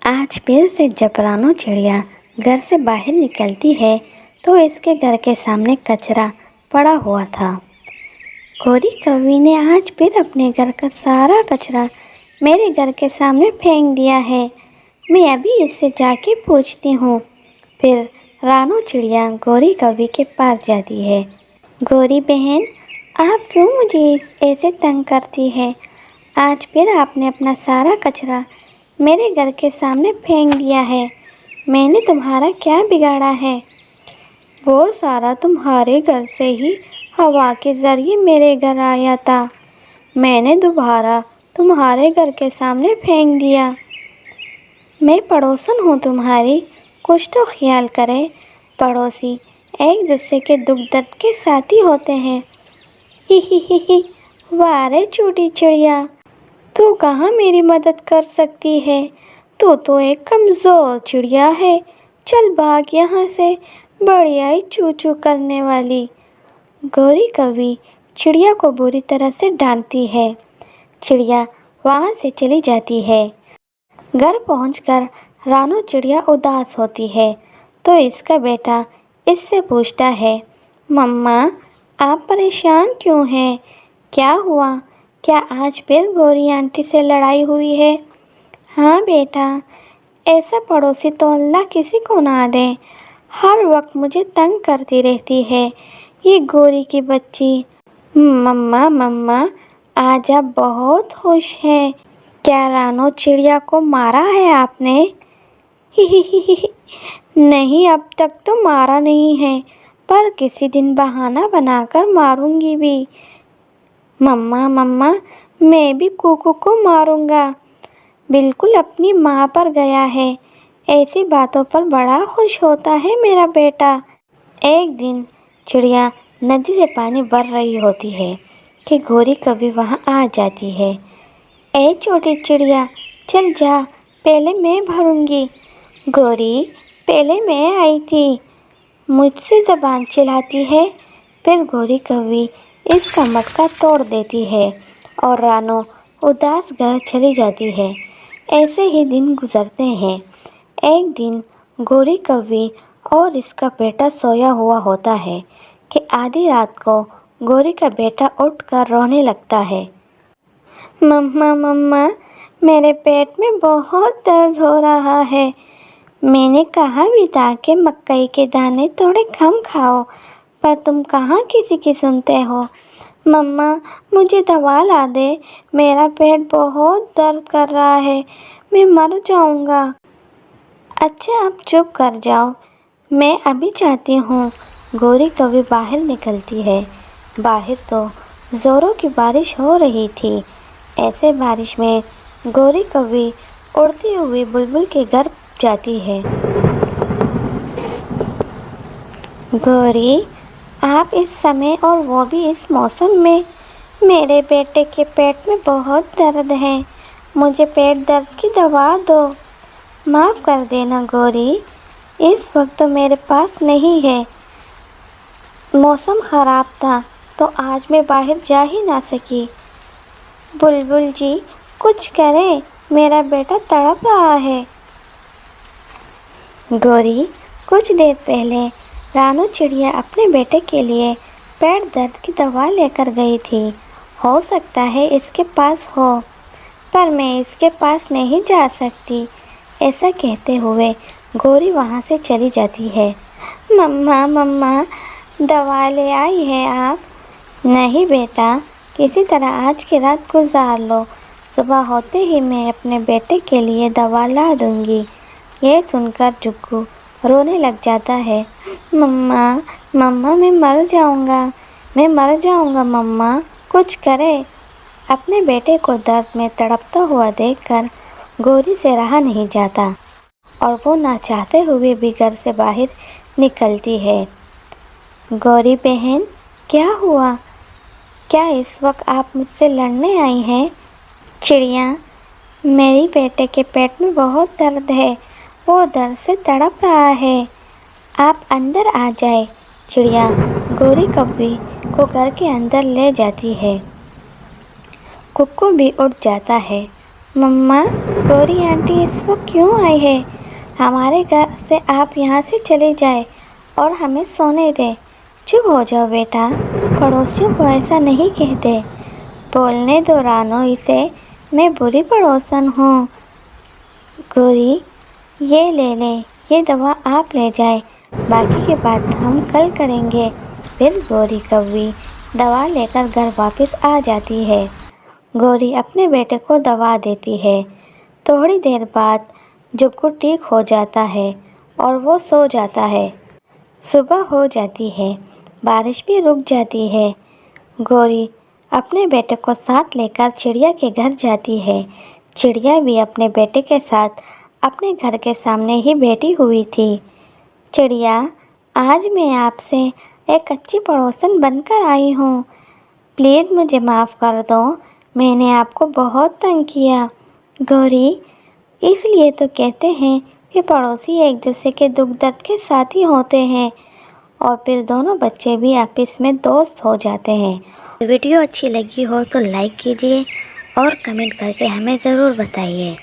आज फिर से जब रानो चिड़िया घर से बाहर निकलती है तो इसके घर के सामने कचरा पड़ा हुआ था। गौरी कौवी ने आज फिर अपने घर का सारा कचरा मेरे घर के सामने फेंक दिया है। मैं अभी इससे जाके पूछती हूँ। फिर रानो चिड़िया गौरी कौवी के पास जाती है। गौरी बहन, आप क्यों मुझे ऐसे तंग करती है? आज फिर आपने अपना सारा कचरा मेरे घर के सामने फेंक दिया है। मैंने तुम्हारा क्या बिगाड़ा है? वो सारा तुम्हारे घर से ही हवा के ज़रिए मेरे घर आया था। मैंने दोबारा तुम्हारे घर के सामने फेंक दिया। मैं पड़ोसन हूँ तुम्हारी, कुछ तो ख्याल करे। पड़ोसी एक दूसरे के दुख दर्द के साथी होते हैं। ही वाह रे छोटी चिड़िया, तू कहाँ मेरी मदद कर सकती है? तू तो एक कमज़ोर चिड़िया है। चल भाग यहाँ से, बढ़िया ही चू चू करने वाली। गौरी कौवी चिड़िया को बुरी तरह से डांटती है। चिड़िया वहाँ से चली जाती है। घर पहुंचकर रानो चिड़िया उदास होती है तो इसका बेटा इससे पूछता है, मम्मा आप परेशान क्यों हैं? क्या हुआ? क्या आज फिर गौरी आंटी से लड़ाई हुई है? हाँ बेटा, ऐसा पड़ोसी तो अल्लाह किसी को ना दे। हर वक्त मुझे तंग करती रहती है ये गौरी की बच्ची। मम्मा आज आप बहुत खुश हैं। क्या रानो चिड़िया को मारा है आपने? ही नहीं, अब तक तो मारा नहीं है, पर किसी दिन बहाना बनाकर मारूंगी भी। मम्मा मैं भी कुकू को मारूंगा। बिल्कुल अपनी माँ पर गया है। ऐसी बातों पर बड़ा खुश होता है मेरा बेटा। एक दिन चिड़िया नदी से पानी भर रही होती है कि गौरी कौवी वहाँ आ जाती है। ए छोटी चिड़िया, चल जा, पहले मैं भरूंगी। गौरी, पहले मैं आई थी, मुझसे ज़बान चलाती है। फिर गौरी कौवी इसका मटका तोड़ देती है और रानो उदास घर चली जाती है। ऐसे ही दिन गुजरते हैं। एक दिन गौरी कौवी और इसका बेटा सोया हुआ होता है कि आधी रात को गौरी का बेटा उठकर रोने लगता है। मम्मा मेरे पेट में बहुत दर्द हो रहा है। मैंने कहा भी था कि मकई के दाने थोड़े कम खाओ, पर तुम कहाँ किसी की सुनते हो। मम्मा मुझे दवा ला दे, मेरा पेट बहुत दर्द कर रहा है, मैं मर जाऊँगा। अच्छा आप चुप कर जाओ, मैं अभी जाती हूँ। गौरी कौवी बाहर निकलती है। बाहर तो ज़ोरों की बारिश हो रही थी। ऐसे बारिश में गौरी कौवी उड़ती हुई बुलबुल के घर जाती है। गौरी, आप इस समय और वो भी इस मौसम में? मेरे बेटे के पेट में बहुत दर्द है, मुझे पेट दर्द की दवा दो। माफ़ कर देना गौरी, इस वक्त तो मेरे पास नहीं है। मौसम ख़राब था तो आज मैं बाहर जा ही ना सकी। बुलबुल जी कुछ करें, मेरा बेटा तड़प रहा है। गौरी, कुछ देर पहले रानो चिड़िया अपने बेटे के लिए पेट दर्द की दवा लेकर गई थी। हो सकता है इसके पास हो, पर मैं इसके पास नहीं जा सकती। ऐसा कहते हुए गौरी वहाँ से चली जाती है। मम्मा दवा ले आई है आप? नहीं बेटा, किसी तरह आज की रात गुजार लो, सुबह होते ही मैं अपने बेटे के लिए दवा ला दूँगी। ये सुनकर जुग्गू रोने लग जाता है। मम्मा मैं मर जाऊँगा मम्मा, कुछ करे। अपने बेटे को दर्द में तड़पता हुआ देखकर गौरी से रहा नहीं जाता और वो ना चाहते हुए भी घर से बाहर निकलती है। गौरी बहन, क्या हुआ? क्या इस वक्त आप मुझसे लड़ने आई हैं? चिड़िया, मेरे बेटे के पेट में बहुत दर्द है, वो दर्द से तड़प रहा है, आप अंदर आ जाए। चिड़िया गौरी कौवी को घर के अंदर ले जाती है। कुक्कू भी उठ जाता है। मम्मा गौरी आंटी इस वक्त क्यों आई है? हमारे घर से आप यहाँ से चले जाए और हमें सोने दें। चुप हो जाओ बेटा, पड़ोसियों को ऐसा नहीं कहते। बोलने दो रानो इसे, मैं बुरी पड़ोसन हूँ। गौरी, ये ले लें, ये दवा आप ले जाए, बाकी की बात हम कल करेंगे। फिर गौरी कौवी दवा लेकर घर वापस आ जाती है। गौरी अपने बेटे को दवा देती है। थोड़ी देर बाद जुग्गू ठीक हो जाता है और वो सो जाता है। सुबह हो जाती है, बारिश भी रुक जाती है। गौरी अपने बेटे को साथ लेकर चिड़िया के घर जाती है। चिड़िया भी अपने बेटे के साथ अपने घर के सामने ही बैठी हुई थी। चिड़िया, आज मैं आपसे एक अच्छी पड़ोसन बनकर आई हूँ। प्लीज़ मुझे माफ़ कर दो, मैंने आपको बहुत तंग किया। गौरी, इसलिए तो कहते हैं कि पड़ोसी एक दूसरे के दुख दर्द के साथी होते हैं। और फिर दोनों बच्चे भी आपस में दोस्त हो जाते हैं। वीडियो अच्छी लगी हो तो लाइक कीजिए और कमेंट करके हमें ज़रूर बताइए।